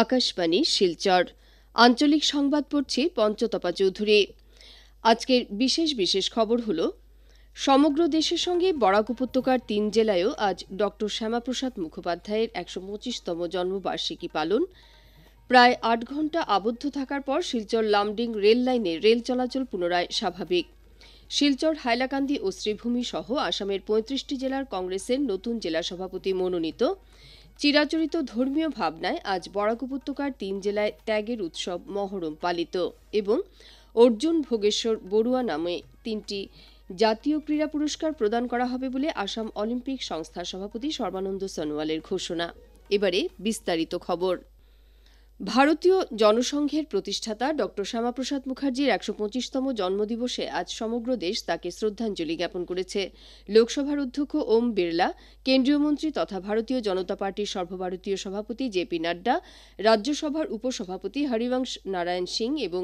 আকাশবাণী শিলচর আঞ্চলিক সংবাদ পড়ছি পঞ্চতপা চৌধুরী। আজকের বিশেষ খবর হল, সমগ্র দেশের সঙ্গে বরাক উপত্যকার ৩ জেলায়ও আজ ড শ্যামাপ্রসাদ মুখোপাধ্যায়ের ১২৫তম জন্মবার্ষিকী পালন। প্রায় ৮ ঘণ্টা আবদ্ধ থাকার পর শিলচর লামডিং রেল লাইনে রেল চলাচল পুনরায় স্বাভাবিক। শিলচর, হাইলাকান্দি ও শ্রীভূমি সহ আসামের ৩৫টি জেলার কংগ্রেসের নতুন জেলা সভাপতি মনোনীত। চিরাচরিত ধর্মীয় ভাবনায় আজ বরাক উপত্যকার ৩ জেলায় ত্যাগের উৎসব মহরম পালিত এবং অর্জুন ভোগেশ্বর বড়ুয়া নামে ৩টি জাতীয় ক্রীড়া পুরস্কার প্রদান করা হবে বলে আসাম অলিম্পিক সংস্থার সভাপতি সর্বানন্দ সোনোয়ালের ঘোষণা। এবারে বিস্তারিত খবর। ভারতীয় জনসংঘের প্রতিষ্ঠাতা ড শ্যামাপ্রসাদ মুখার্জির ১২৫তম জন্মদিবসে আজ সমগ্র দেশ তাঁকে শ্রদ্ধাঞ্জলি জ্ঞাপন করেছে। লোকসভার অধ্যক্ষ ওম বিড়লা, কেন্দ্রীয় মন্ত্রী তথা ভারতীয় জনতা পার্টির সর্বভারতীয় সভাপতি জেপি নাড্ডা, রাজ্যসভার উপসভাপতি হরিবংশ নারায়ণ সিং এবং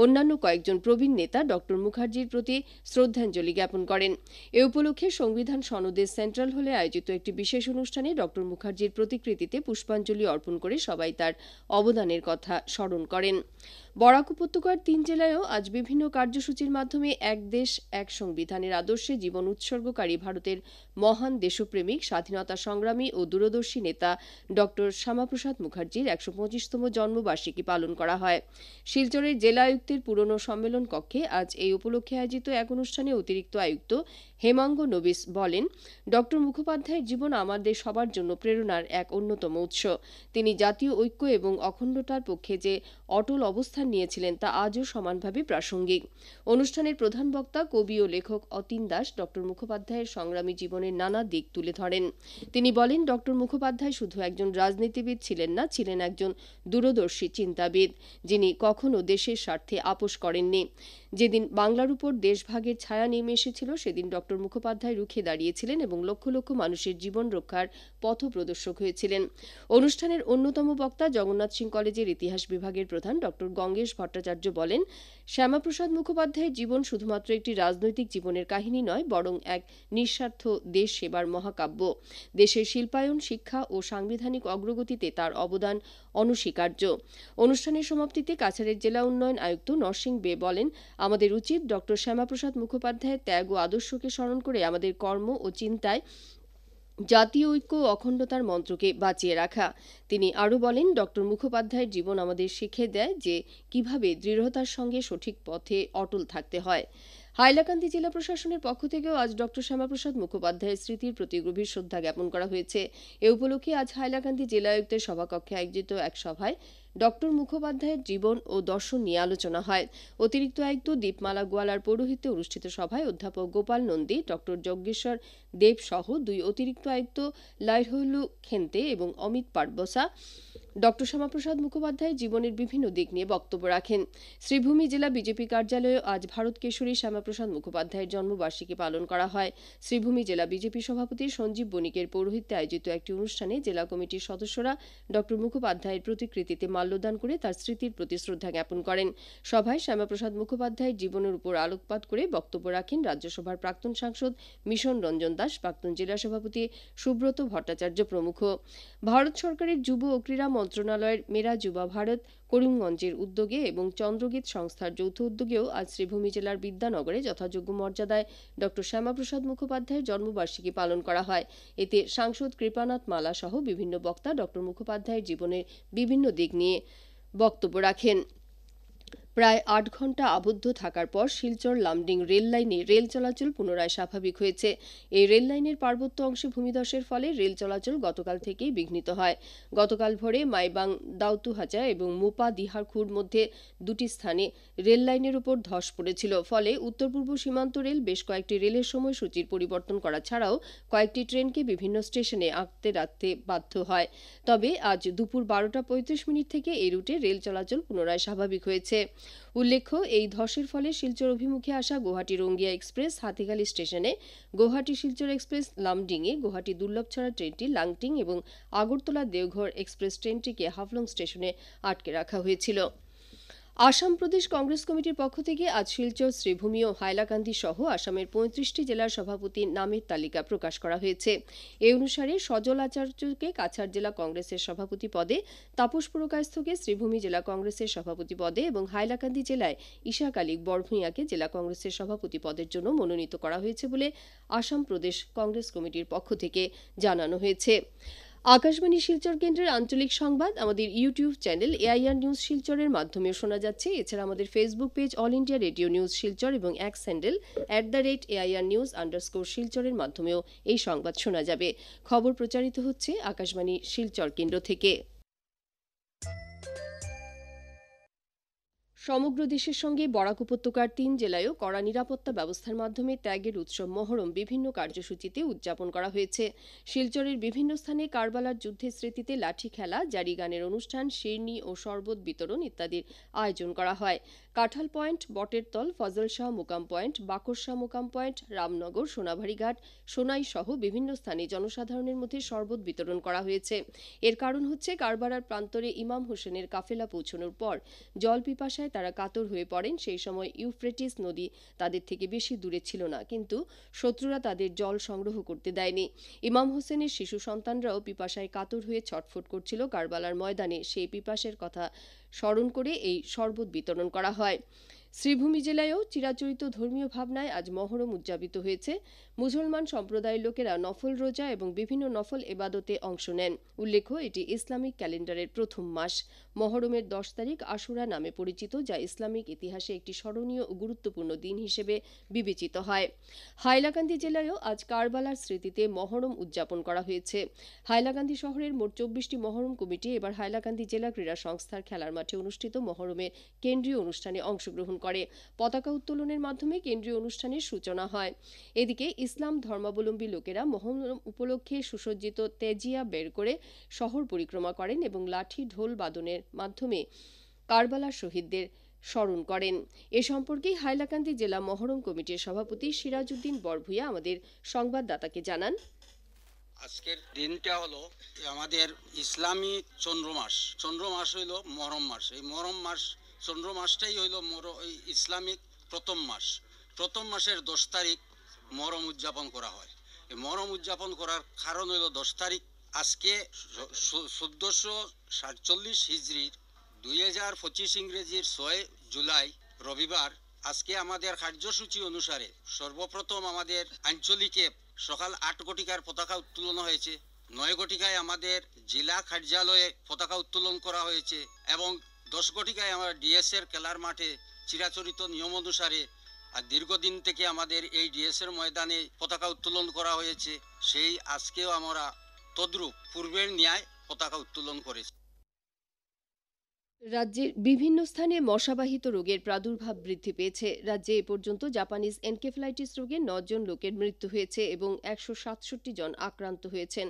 অন্যান্য কয়েকজন প্রবীণ নেতা ড মুখার্জির প্রতি শ্রদ্ধাঞ্জলি জ্ঞাপন করেন। এ উপলক্ষে সংবিধান সনদের সেন্ট্রাল হলে আয়োজিত একটি বিশেষ অনুষ্ঠানে ড মুখার্জির প্রতিকৃতিতে পুষ্পাঞ্জলি অর্পণ করে সবাই তার অবদানের কথা স্মরণ করেন। বরাক উপত্যকার ৩ জেলায়ও আজ বিভিন্ন কার্যসূচির মাধ্যমে এক দেশ এক সংবিধানের আদর্শে জীবন উৎসর্গকারী ভারতের মহান দেশপ্রেমিক, স্বাধীনতা সংগ্রামী ও দূরদর্শী নেতা ড শ্যামাপ্রসাদ মুখার্জির ১২৫তম জন্মবার্ষিকী পালন করা হয়। শিলচরের জেলা আয়ুক্তের পুরনো সম্মেলন কক্ষে আজ এই উপলক্ষে আয়োজিত এক অনুষ্ঠানে অতিরিক্ত আয়ুক্ত হেমাঙ্গ নবিস বলেন, ড মুখোপাধ্যায়ের জীবন আমাদের সবার জন্য প্রেরণার এক অন্যতম উৎস। তিনি জাতীয় ঐক্য এবং অখণ্ডতার পক্ষে যে অটল অবস্থান নিয়েছিলেন তা আজও সমানভাবে প্রাসঙ্গিক। অনুষ্ঠানের প্রধান বক্তা, কবি ও লেখক অতীন দাস ড মুখোপাধ্যায়ের সংগ্রামী জীবনের নানা দিক তুলে ধরেন। তিনি বলেন, ড মুখোপাধ্যায় শুধু একজন রাজনীতিবিদ ছিলেন না, ছিলেন একজন দূরদর্শী চিন্তাবিদ, যিনি কখনো দেশের স্বার্থে আপোস করেননি। যেদিন বাংলার উপর দেশভাগের ছায়া নেমে এসেছিল, সেদিন ড মুখোপাধ্যায় রুখে দাঁড়িয়েছিলেন এবং লক্ষ লক্ষ মানুষের জীবন রক্ষার পথপ্রদর্শক হয়েছিলেন। অনুষ্ঠানের অন্যতম বক্তা, জগন্নাথ সিং কলেজের ইতিহাস বিভাগের প্রধান ড গঙ্গেশ ভট্টাচার্য বলেন, শ্যামাপ্রসাদ মুখোপাধ্যায়ের জীবন শুধুমাত্র একটি রাজনৈতিক জীবনের কাহিনী নয়, বরং এক নিঃস্বার্থ দেশ সেবার মহাকাব্য। দেশের শিল্পায়ন, শিক্ষা ও সাংবিধানিক অগ্রগতিতে তার অবদান অনস্বীকার্য। অনুষ্ঠানের সমাপ্তিতে কাছাড়ের জেলা উন্নয়ন আয়ুক্ত নরসিং বে বলেন, আমাদের উচিত ড শ্যামাপ্রসাদ মুখোপাধ্যায়ের ত্যাগ ও আদর্শকে স্মরণ করে আমাদের কর্ম ও চিন্তায় জাতীয় ঐক্য ও অখণ্ডতার মন্ত্রকে বাঁচিয়ে রাখা। তিনি আরও বলেন, ড মুখোপাধ্যায়ের জীবন আমাদের শিখিয়ে দেয় যে কিভাবে দৃঢ়তার সঙ্গে সঠিক পথে অটল থাকতে হয়। হাইলাকান্দি জেলা প্রশাসনের পক্ষ থেকেও আজ ড শ্যামাপ্রসাদ মুখোপাধ্যায়ের স্মৃতির প্রতি গভীর শ্রদ্ধা জ্ঞাপন করা হয়েছে। এ উপলক্ষে আজ হাইলাকান্দি জেলা আয়ুক্তের সভাকক্ষে আয়োজিত এক সভায় ড মুখোপাধ্যায়ের জীবন ও দর্শন নিয়ে আলোচনা হয়। অতিরিক্ত আয়ুক্ত দীপমালা গোয়ালার পৌরোহিত্যে অনুষ্ঠিত সভায় অধ্যাপক গোপাল নন্দী, ড যজ্ঞেশ্বর দেব সহ ২ অতিরিক্ত আয়ুক্ত লাইরহলু খেন্তে এবং অমিত পাটবসা ড শ্যামাপ্রসাদ মুখোপাধ্যায়ের জীবনের বিভিন্ন দিক নিয়ে বক্তব্য রাখেন। শ্রীভূমি জেলা বিজেপি কার্যালয়ে আজ ভারত কেশরী শ্যামাপ্রসাদ মুখোপাধ্যায়ের জন্মবার্ষিকী পালন করা হয়। শ্রীভূমি জেলা বিজেপি সভাপতি সঞ্জীব বণিকের পৌরোহিত্যে আয়োজিত একটি অনুষ্ঠানে জেলা কমিটির সদস্যরা ড মুখোপাধ্যায়ের প্রতিকৃতিতে মাল্যদান করে তার স্মৃতির প্রতি শ্রদ্ধা জ্ঞাপন করেন। সভায় শ্যামাপ্রসাদ মুখোপাধ্যায়ের জীবনের উপর আলোকপাত করে বক্তব্য রাখেন রাজ্যসভার প্রাক্তন সাংসদ মিশন রঞ্জন দাস, প্রাক্তন জেলা সভাপতি সুব্রত ভট্টাচার্য প্রমুখ। ভারত সরকারের যুব ও ক্রীড়া মন্ত্রণালয়ের মেরা যুবা ভারত, করিমগঞ্জের উদ্যোগে এবং চন্দ্রগীত সংস্থার যৌথ উদ্যোগেও আজ শ্রীভূমি জেলার বিদ্যানগরে যথাযোগ্য মর্যাদায় ড শ্যামাপ্রসাদ মুখোপাধ্যায়ের জন্মবার্ষিকী পালন করা হয়। এতে সাংসদ কৃপানাথ মালা সহ বিভিন্ন বক্তা ড মুখোপাধ্যায়ের জীবনের বিভিন্ন দিক নিয়ে বক্তব্য রাখেন। প্রায় ৮ ঘণ্টা আবদ্ধ থাকার পর শিলচর লামডিং রেল লাইনে রেল চলাচল পুনরায় স্বাভাবিক হয়েছে। এই রেল লাইনের পার্বত্য অংশে ভূমিধসের ফলে রেল চলাচল গতকাল থেকেই বিঘ্নিত হয়। গতকাল ভোরে মাইবাং দাউতুহাজা এবং মোপা দিহারখুর মধ্যে ২টি স্থানে রেল লাইনের উপর ধস পড়েছিল। ফলে উত্তর পূর্ব সীমান্ত রেল বেশ কয়েকটি রেলের সময়সূচির পরিবর্তন করা ছাড়াও কয়েকটি ট্রেনকে বিভিন্ন স্টেশনে আটকে রাখতে বাধ্য হয়। তবে আজ দুপুর ১২টা ৩৫ থেকে এই রুটে রেল চলাচল পুনরায় স্বাভাবিক হয়েছে। উল্লেখ্য, এই ধসের ফলে শিলচর অভিমুখে আসা গুয়াহাটি রঙ্গিয়া এক্সপ্রেস হাতিখালি স্টেশনে, গুয়াহাটি শিলচর এক্সপ্রেস লামডিংয়ে, গুয়াহাটি দুর্লভছড়া ট্রেনটি লাংটিং এবং আগরতলা দেওঘর এক্সপ্রেস ট্রেনটিকে হাফলং স্টেশনে আটকে রাখা হয়েছিল। আসাম প্রদেশ কংগ্রেস কমিটির পক্ষ থেকে আজ শিলচর, শ্রীভূমি ও হাইলাকান্দি সহ আসামের ৩৫টি জেলার সভাপতির নামের তালিকা প্রকাশ করা হয়েছে। এ অনুসারে সজল আচার্যকে কাছাড় জেলা কংগ্রেসের সভাপতি পদে, তাপস পুরকায়স্থকে শ্রীভূমি জেলা কংগ্রেসের সভাপতি পদে এবং হাইলাকান্দি জেলায় ইশাক আলী বরভূঁইয়াকে জেলা কংগ্রেসের সভাপতি পদের জন্য মনোনীত করা হয়েছে বলে আসাম প্রদেশ কংগ্রেস কমিটির পক্ষ থেকে জানানো হয়েছে। আকাশবাণী শিলচর কেন্দ্রের আঞ্চলিক সংবাদ আমাদের ইউটিউব চ্যানেল এআইআর নিউজ শিলচরের মাধ্যমেও শোনা যাচ্ছে। এছাড়া আমাদের Facebook page all India radio news Silchar এবং এক্স হ্যান্ডেল @AIR_News_ শিলচরের মাধ্যমেও এই সংবাদ শোনা যাবে। খবর প্রচারিত হচ্ছে আকাশবাণী শিলচর কেন্দ্র থেকে। সমগ্র দেশের সঙ্গে বরাক উপত্যকার ৩ জেলায়ও কড়া নিরাপত্তা ব্যবস্থার মাধ্যমে ত্যাগের উৎসব মহরম বিভিন্ন কার্যসূচিতে উদযাপন করা হয়েছে। শিলচরের বিভিন্ন স্থানে কারবালার যুদ্ধের স্মৃতিতে লাঠি খেলা, জারি গানের অনুষ্ঠান, শিরনি ও শরবত বিতরণ ইত্যাদির আয়োজন করা হয়। কাঁঠাল পয়েন্ট, বটের তল, ফজল শাহ মোকাম পয়েন্ট, বাকরশাহ মোকাম পয়েন্ট, রামনগর, সোনাভারীঘাট, সোনাই সহ বিভিন্ন স্থানে জনসাধারণের মধ্যে শরবত বিতরণ করা হয়েছে। এর কারণ হচ্ছে কারবালার প্রান্তরে ইমাম হোসেনের কাফেলা পৌঁছানোর পর জল পিপাসায় তারা কাতর হয়ে পড়েন। সেই সময় ইউফ্রেটিস নদী তাদের থেকে বেশি দূরে ছিল না, কিন্তু শত্রুরা তাদের জল সংগ্রহ করতে দেয়নি। ইমাম হোসেনের শিশু সন্তানরাও পিপাসায় কাতর হয়ে ছটফট করছিল কারবালার ময়দানে। সেই পিপাসের কথা স্মরণ করে এই শরবত বিতরণ করা হয়। শ্রীভূমি জেলায়ও চিরাচরিত ধর্মীয় ভাবনায় আজ মহরম উদযাপিত হয়েছে। মুসলমান সম্প্রদায়ের লোকেরা নফল রোজা এবং বিভিন্ন নফল এবাদতে অংশ নেন। উল্লেখ্য, এটি ইসলামিক ক্যালেন্ডারের প্রথম মাস। মহরমের 10 তারিখ আশুরা নামে পরিচিত, যা ইসলামিক ইতিহাসে একটি স্মরণীয় ও গুরুত্বপূর্ণ দিন হিসেবে বিবেচিত হয়। হাইলাকান্দি জেলায়ও আজ কারবালার স্মৃতিতে মহরম উদযাপন করা হয়েছে। হাইলাকান্দি শহরের মোট 24টি মহরম কমিটি এবার হাইলাকান্দি জেলা ক্রীড়া সংস্থার খেলার মাঠে অনুষ্ঠিত মহরমের কেন্দ্রীয় অনুষ্ঠানে অংশগ্রহণ করে। পতাকা উত্তোলনের মাধ্যমে কেন্দ্রীয় অনুষ্ঠানের সূচনা হয়। এদিকে ইসলাম ধর্মাবলম্বী লোকেরা মহরম উপলক্ষে সুসজ্জিত তেজিয়া বের করে শহর পরিক্রমা করেন এবং লাঠি ঢোল বাদনের মাধ্যমে কারবালার শহীদদের স্মরণ করেন। এ সম্পর্কে হাইলাকান্দি জেলা মহরম কমিটির সভাপতি সিরাজউদ্দিন বরভূঁইয়া আমাদের সংবাদদাতাকে জানান। আজকের দিনটা হলো আমাদের ইসলামী চন্দ্র মাস হইল মহরম মাস। এই মহরম মাস চন্দ্র মাসটাই হইল ইসলামিক প্রথম মাসের 10 তারিখ মহরম উদযাপন করা হয়। এই মহরম উদযাপন করার কারণ হইল 10 তারিখ আজকে 1447 হিজরির 2025 ইংরেজির 6 জুলাই রবিবার। আজকে আমাদের কার্যসূচি অনুসারে সর্বপ্রথম আমাদের আঞ্চলিকে সকাল 8 ঘটিকার পতাকা উত্তোলন হয়েছে। 9 ঘটিকায় আমাদের জেলা কার্যালয়ে পতাকা উত্তোলন করা হয়েছে এবং 10 ঘটিকায় আমার ডিএসের খেলার মাঠে চিরাচরিত নিয়ম অনুসারে আর দীর্ঘদিন থেকে আমাদের এই ডিএসের ময়দানে পতাকা উত্তোলন করা হয়েছে। সেই আজকেও আমরা তদ্রূপ পূর্বের ন্যায় পতাকা উত্তোলন করেছি। রাজ্যের বিভিন্ন স্থানে মশাবাহিত রোগের প্রাদুর্ভাব বৃদ্ধি পেয়েছে। রাজ্যে এ পর্যন্ত জাপানিজ এনকেফেলাইটিস রোগে 9 জন লোকের মৃত্যু হয়েছে এবং 167 জন আক্রান্ত হয়েছেন।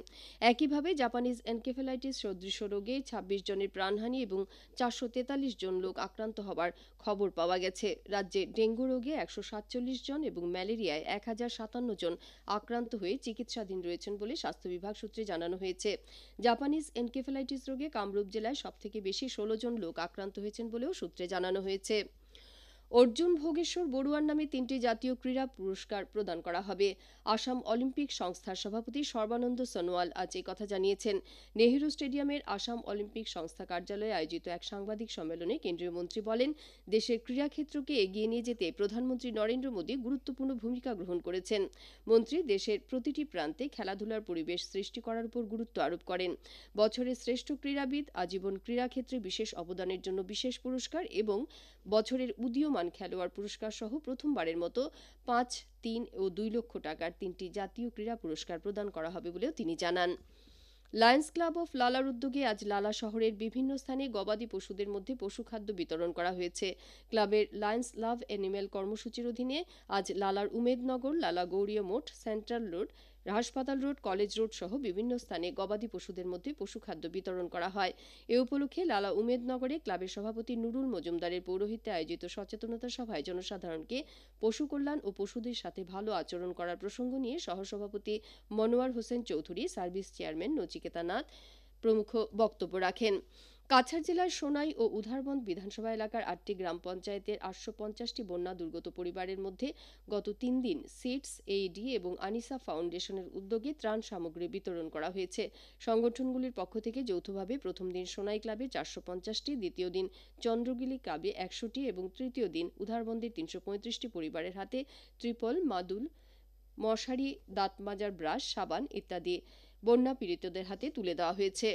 একইভাবে জাপানিজ এনকেফেলাইটিস সদৃশ রোগে 26 জনের প্রাণহানি এবং 443 জন লোক আক্রান্ত হবার খবর পাওয়া গেছে। রাজ্যে ডেঙ্গু রোগে 147 জন এবং ম্যালেরিয়ায় 1057 জন আক্রান্ত হয়ে চিকিৎসাধীন রয়েছেন বলে স্বাস্থ্য বিভাগ সূত্রে জানানো হয়েছে। জাপানিজ এনকেফেলাইটিস রোগে কামরূপ জেলায় সবথেকে বেশি 16 জন লোক আক্রান্ত হয়েছেন বলেও সূত্রে জানানো হয়েছে। অর্জুন ভোগেশ্বর বড়ুয়ার নামে 3টি জাতীয় ক্রীড়া পুরস্কার প্রদান করা হবে। আসাম অলিম্পিক সংস্থার সভাপতি সর্বানন্দ সোনোয়াল আজ এই কথা জানিয়েছেন। নেহেরু স্টেডিয়ামের আসাম অলিম্পিক সংস্থা কার্যালয়ে আয়োজিত এক সাংবাদিক সম্মেলনে কেন্দ্রীয় মন্ত্রী বলেন, দেশের ক্রীড়াক্ষেত্রকে এগিয়ে নিয়ে যেতে প্রধানমন্ত্রী নরেন্দ্র মোদী গুরুত্বপূর্ণ ভূমিকা গ্রহণ করেছেন। মন্ত্রী দেশের প্রতিটি প্রান্তে খেলাধুলার পরিবেশ সৃষ্টি করার উপর গুরুত্ব আরোপ করেন। বছরের শ্রেষ্ঠ ক্রীড়াবিদ, আজীবন ক্রীড়াক্ষেত্রে বিশেষ অবদানের জন্য বিশেষ পুরস্কার এবং বছরের উদীয়মান খেলোয়াড় পুরস্কার সহ প্রথমবারের মতো 5, 3 ও 2 লক্ষ টাকার 3টি জাতীয় ক্রীড়া পুরস্কার প্রদান করা হবে বলেও তিনি জানান। লায়ন্স ক্লাব অফ লালার উদ্যোগে আজ লালা শহরের বিভিন্ন স্থানে গবাদি পশুদের মধ্যে পশুখাদ্য বিতরণ করা হয়েছে। ক্লাবের লায়ন্স লাভ অ্যানিমেল কর্মসূচির অধীনে আজ লালার উমেদনগর, লালা গৌরীয় মোড়, সেন্ট্রাল রোড, হাসপাতাল রোড, কলেজ রোড সহ বিভিন্ন স্থানে গবাদি পশুদের মধ্যে পশুখাদ্য বিতরণ করা হয়। এ উপলক্ষে লালা উমেদনগরে ক্লাবের সভাপতি নুরুল মজুমদারের পৌরোহিত্যে আয়োজিত সচেতনতা সভায় জনসাধারণকে পশু কল্যাণ ও পশুদের সাথে ভালো আচরণ করার প্রসঙ্গ নিয়ে সহসভাপতি মনোয়ার হোসেন চৌধুরী, সার্ভিস চেয়ারম্যান নচিকেতা নাথ প্রমুখ বক্তব্য রাখেন। কাছাড় জেলার সোনাই ও উধারবন্দ বিধানসভা এলাকার 8টি গ্রাম পঞ্চায়েতের 850টি বন্যা দুর্গত পরিবারের মধ্যে গত 3 দিন সিডস এইডি এবং আনিসা ফাউন্ডেশনের উদ্যোগে ত্রাণ সামগ্রী বিতরণ করা হয়েছে। সংগঠনগুলির পক্ষ থেকে যৌথভাবে প্রথম দিন সোনাই ক্লাবে 450টি, দ্বিতীয় দিন চন্দ্রগিলি ক্লাবে 100টি এবং তৃতীয় দিন উধারবন্দের 335টি পরিবারের হাতে ত্রিপল, মাদুল, মশারি, দাঁত মাজার ব্রাশ, সাবান ইত্যাদি বন্যা পীড়িতদের হাতে তুলে দেওয়া হয়েছে।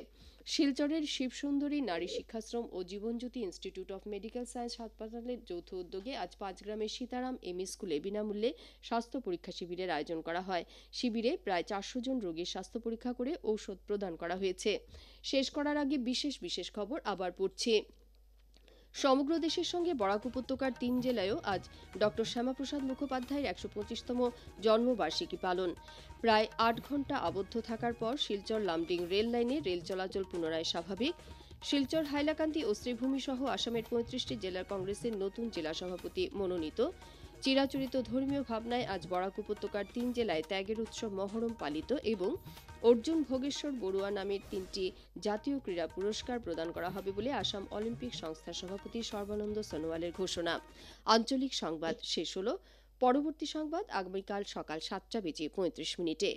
শিলচরের শিবসুন্দরী নারী শিক্ষাশ্রম ও Jibanjyoti institute of medical science হাসপাতালের যৌথ উদ্যোগে আজ 5 গ্রামের সীতারাম এমই স্কুলে বিনামূল্যে স্বাস্থ্য পরীক্ষা শিবিরের আয়োজন করা হয়। শিবিরে প্রায় 400 জন রোগীর স্বাস্থ্য পরীক্ষা করে ঔষধ প্রদান করা হয়েছে। শেষ করার আগে বিশেষ খবর আবার পড়ছি। সমগ্র দেশের সঙ্গে বরাক উপত্যকার 3 জেলায়ও আজ ডক্টর শ্যামাপ্রসাদ মুখোপাধ্যায়ের 125তম জন্মবার্ষিকী পালন। প্রায় 8 ঘণ্টা আবদ্ধ থাকার পর শিলচর লামডিং রেল লাইনে রেল চলাচল পুনরায় স্বাভাবিক। শিলচর, হাইলাকান্দি ও শ্রীভূমি সহ আসামের 35টি জেলার কংগ্রেসের নতুন জেলা সভাপতি মনোনীত। চিরাচরিত ধর্মীয় ভাবনায় আজ বরাক উপত্যকার 3 জেলায় ত্যাগের উৎসব মহরম পালিত এবং অর্জুন ভোগেশ্বর বড়ুয়া নামের 3টি জাতীয় ক্রীড়া পুরস্কার প্রদান করা হবে বলে আসাম অলিম্পিক সংস্থার সভাপতি সর্বানন্দ সোনোয়ালের ঘোষণা। আঞ্চলিক সংবাদ শেষ হল। পরবর্তী সংবাদ আগামীকাল সকাল 7:35 মিনিটে।